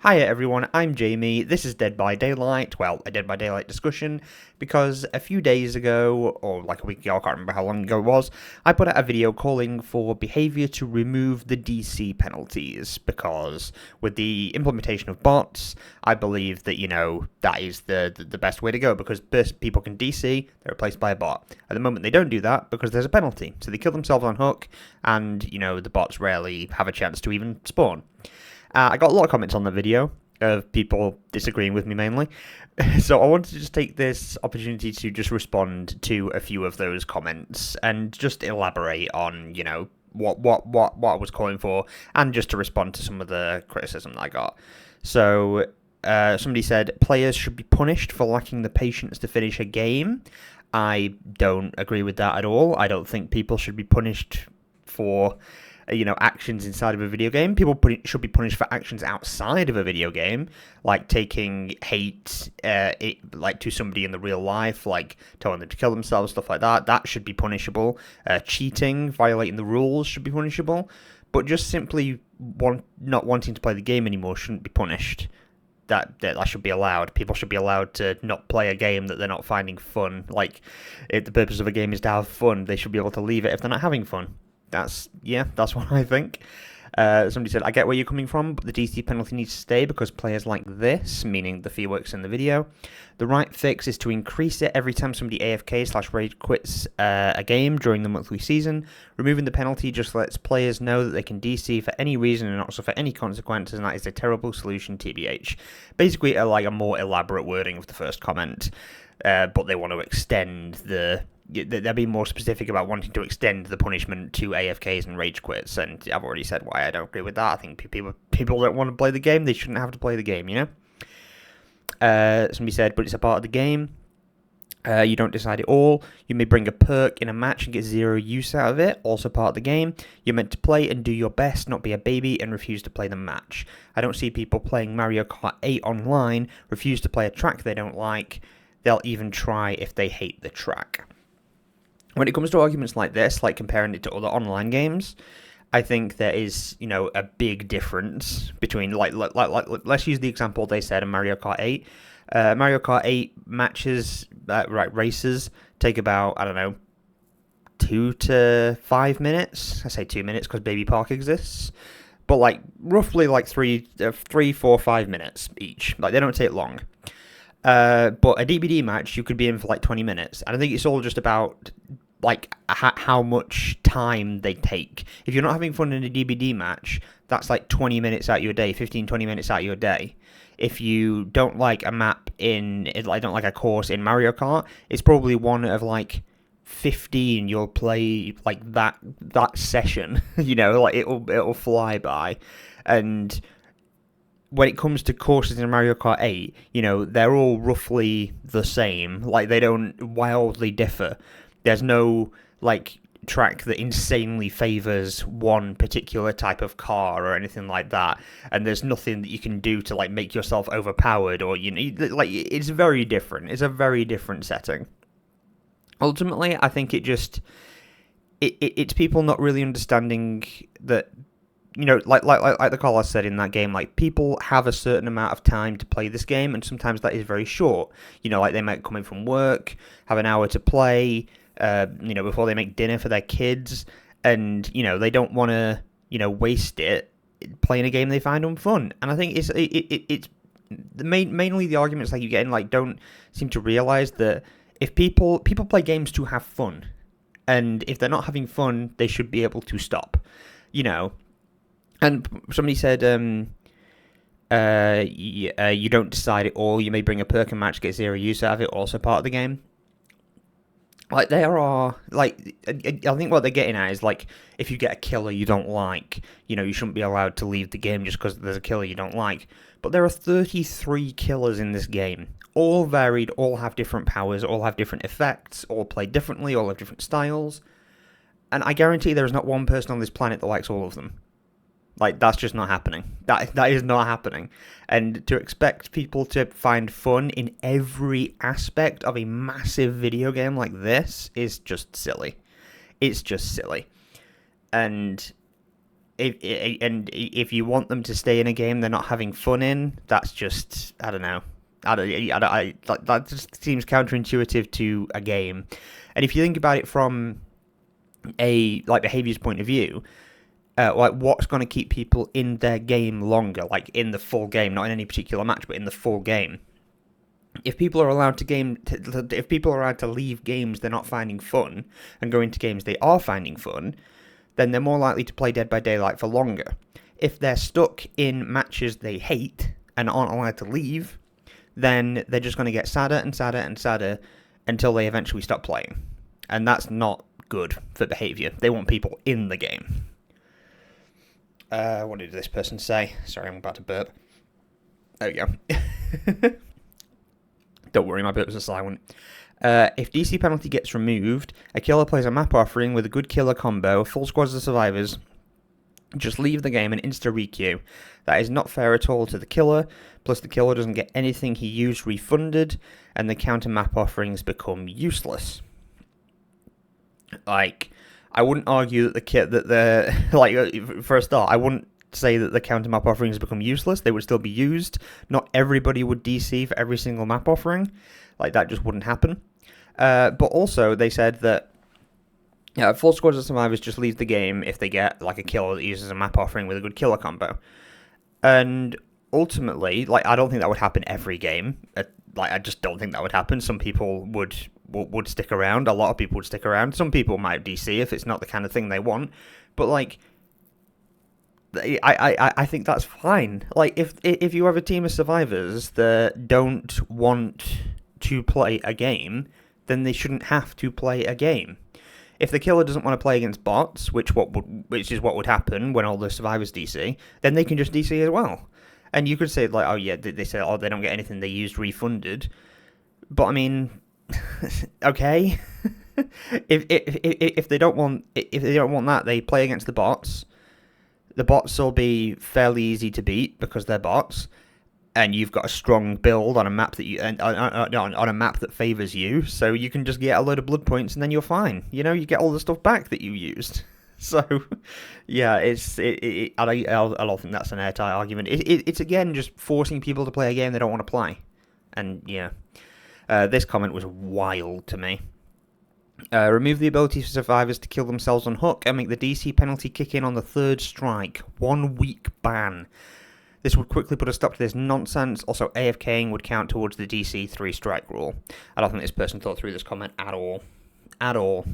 Hiya everyone, I'm Jamie. This is Dead by Daylight. Well, a Dead by Daylight discussion because a few days ago, or like a week ago, I can't remember how long ago it was, I put out a video calling for Behaviour to remove the DC penalties because with the implementation of bots, I believe that, that is the best way to go because people can DC, they're replaced by a bot. At the moment, they don't do that because there's a penalty. So they kill themselves on hook and, the bots rarely have a chance to even spawn. I got a lot of comments on the video of people disagreeing with me mainly, so I wanted to just take this opportunity to just respond to a few of those comments and just elaborate on, what I was calling for, and just to respond to some of the criticism that I got. So somebody said players should be punished for lacking the patience to finish a game. I don't agree with that at all. I don't think people should be punished for actions inside of a video game. People should be punished for actions outside of a video game, like taking hate to somebody in the real life, like telling them to kill themselves, stuff like that. That should be punishable. Cheating, violating the rules should be punishable. But just simply not wanting to play the game anymore shouldn't be punished. That should be allowed. People should be allowed to not play a game that they're not finding fun. Like, if the purpose of a game is to have fun, they should be able to leave it if they're not having fun. That's what I think. Somebody said, I get where you're coming from, but the DC penalty needs to stay because players like this, meaning the Fearworks in the video, the right fix is to increase it every time somebody AFK/rage quits a game during the monthly season. Removing the penalty just lets players know that they can DC for any reason and not suffer any consequences, and that is a terrible solution, TBH. Basically, a more elaborate wording of the first comment, but they want to extend they're being more specific about wanting to extend the punishment to AFKs and rage quits, and I've already said why I don't agree with that. I think people don't want to play the game, they shouldn't have to play the game, Somebody said, but it's a part of the game. You don't decide it all. You may bring a perk in a match and get zero use out of it, also part of the game. You're meant to play and do your best, not be a baby and refuse to play the match. I don't see people playing Mario Kart 8 online, refuse to play a track they don't like. They'll even try if they hate the track. When it comes to arguments like this, like comparing it to other online games, I think there is, a big difference between, let's use the example they said in Mario Kart 8. Mario Kart 8 matches, races take about, 2 to 5 minutes. I say 2 minutes because Baby Park exists. But, roughly, 3, 4, 5 minutes each. They don't take long. But a DBD match, you could be in for 20 minutes. And I think it's all just about how much time they take. If you're not having fun in a DBD match, that's 20 minutes out of your day, 15, 20 minutes out of your day. If you don't like a map I don't like a course in Mario Kart, it's probably one of 15 you'll play that session. It'll fly by. And when it comes to courses in Mario Kart 8, they're all roughly the same. They don't wildly differ. There's no, track that insanely favours one particular type of car or anything like that. And there's nothing that you can do to, make yourself overpowered or, it's very different. It's a very different setting. Ultimately, I think it's people not really understanding that, like the caller said in that game, people have a certain amount of time to play this game, and sometimes that is very short. They might come in from work, have an hour to play, before they make dinner for their kids, and, they don't want to, waste it playing a game they find unfun. And I think it's mainly the arguments you get in, don't seem to realise that if people play games to have fun, and if they're not having fun, they should be able to stop, And somebody said, you don't decide it all. You may bring a perk and match, get zero use out of it, also part of the game. There are, I think what they're getting at is, if you get a killer you don't like, you shouldn't be allowed to leave the game just because there's a killer you don't like. But there are 33 killers in this game. All varied, all have different powers, all have different effects, all play differently, all have different styles. And I guarantee there is not one person on this planet that likes all of them. That's just not happening. That is not happening. And to expect people to find fun in every aspect of a massive video game like this is just silly. It's just silly. And if you want them to stay in a game they're not having fun in, that's just, I don't know. That just seems counterintuitive to a game. And if you think about it from a behavior's point of view, what's going to keep people in their game longer, like in the full game, not in any particular match, but in the full game. If people are allowed to leave games they're not finding fun and go into games they are finding fun, then they're more likely to play Dead by Daylight for longer. If they're stuck in matches they hate and aren't allowed to leave, then they're just going to get sadder and sadder and sadder until they eventually stop playing. And that's not good for behaviour. They want people in the game. What did this person say? Sorry, I'm about to burp. There we go. Don't worry, my burps are silent. If DC penalty gets removed, a killer plays a map offering with a good killer combo, full squads of survivors just leave the game and insta-requeue. That is not fair at all to the killer, plus the killer doesn't get anything he used refunded, and the counter map offerings become useless. Like, I wouldn't argue that for a start, I wouldn't say that the counter map offerings become useless. They would still be used. Not everybody would DC for every single map offering. Like, that just wouldn't happen. But also, they said that full squads of survivors just leave the game if they get like a killer that uses a map offering with a good killer combo. And ultimately, I don't think that would happen every game. I just don't think that would happen. Some people would stick around. A lot of people would stick around. Some people might DC if it's not the kind of thing they want. But I think that's fine. If you have a team of survivors that don't want to play a game, then they shouldn't have to play a game. If the killer doesn't want to play against bots, which is what would happen when all the survivors DC, then they can just DC as well. And you could say they say they don't get anything they used refunded, but I mean, okay. if they don't want that, they play against the bots. The bots will be fairly easy to beat because they're bots, and you've got a strong build on a map on a map that favors you, so you can just get a load of blood points and then you're fine. You get all the stuff back that you used. So, yeah, I don't think that's an airtight argument. It's again just forcing people to play a game they don't want to play, and yeah, this comment was wild to me. Remove the ability for survivors to kill themselves on hook and make the DC penalty kick in on the third strike. 1 week ban. This would quickly put a stop to this nonsense. Also, AFKing would count towards the DC 3-strike rule. I don't think this person thought through this comment at all. At all.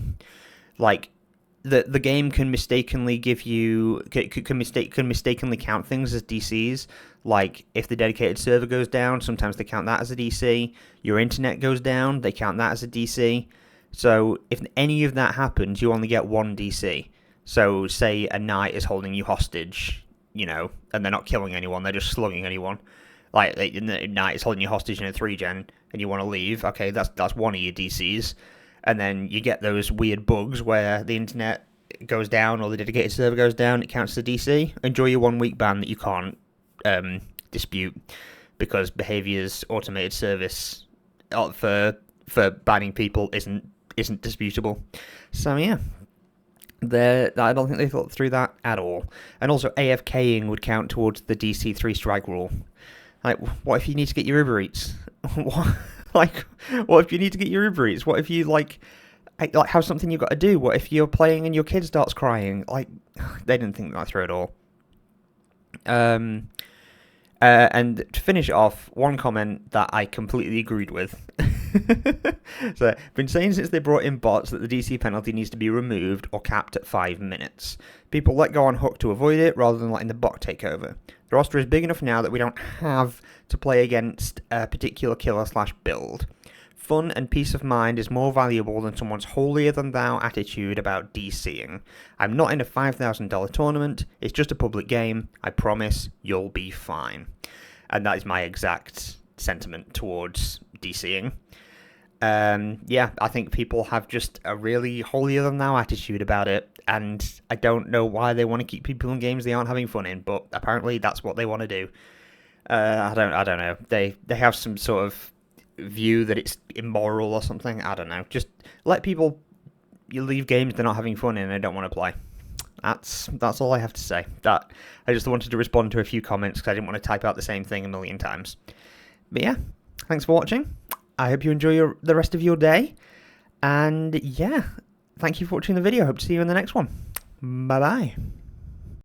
The game can mistakenly can mistakenly count things as DCs. Like, if the dedicated server goes down, sometimes they count that as a DC. Your internet goes down, they count that as a DC. So, if any of that happens, you only get one DC. So, say a knight is holding you hostage, and they're not killing anyone, they're just slugging anyone. The knight is holding you hostage in a 3-gen, and you want to leave, okay, that's one of your DCs. And then you get those weird bugs where the internet goes down or the dedicated server goes down, it counts as a DC. Enjoy your 1 week ban that you can't dispute, because Behaviour's automated service for banning people isn't disputable. So yeah, I don't think they thought through that at all. And also, AFKing would count towards the DC 3-strike rule. What if you need to get your Uber Eats? What if you need to get your Uber Eats? What if you have something you've got to do? What if you're playing and your kid starts crying? They didn't think that through at all. And to finish it off, one comment that I completely agreed with. So, been saying since they brought in bots that the DC penalty needs to be removed or capped at 5 minutes. People let go on hook to avoid it rather than letting the bot take over. The roster is big enough now that we don't have to play against a particular killer/build. Fun and peace of mind is more valuable than someone's holier-than-thou attitude about DCing. I'm not in a $5,000 tournament, it's just a public game, I promise you'll be fine. And that is my exact sentiment towards DCing. I think people have just a really holier-than-thou attitude about it, and I don't know why they want to keep people in games they aren't having fun in, but apparently that's what they want to do. I don't know. They have some sort of view that it's immoral or something. I don't know. Just let people leave games they're not having fun in and they don't want to play. That's all I have to say. That I just wanted to respond to a few comments because I didn't want to type out the same thing a million times. But yeah, thanks for watching. I hope you enjoy the rest of your day. And yeah, thank you for watching the video. Hope to see you in the next one. Bye bye.